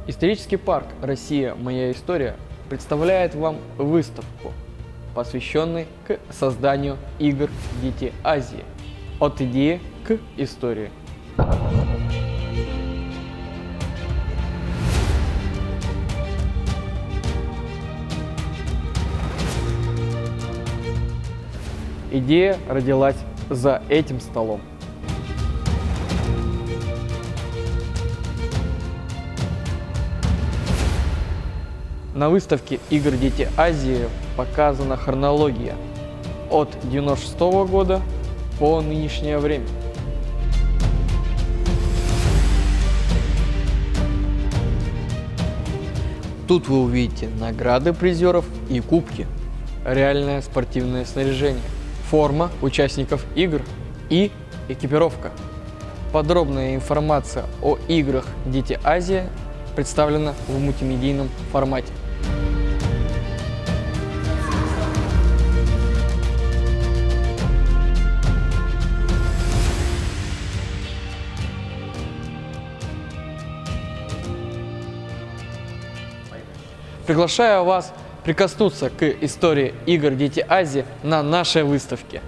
Исторический парк «Россия. Моя история» представляет вам выставку, посвященную к созданию игр «Дети Азии. От идеи к истории». Идея родилась за этим столом. На выставке игр «Дети Азии» показана хронология от 1996 года по нынешнее время. Тут вы увидите награды призеров и кубки, реальное спортивное снаряжение, форма участников игр и экипировка. Подробная информация о играх «Дети Азии» представлена в мультимедийном формате. Приглашаю вас прикоснуться к истории игр «Дети Азии» на нашей выставке.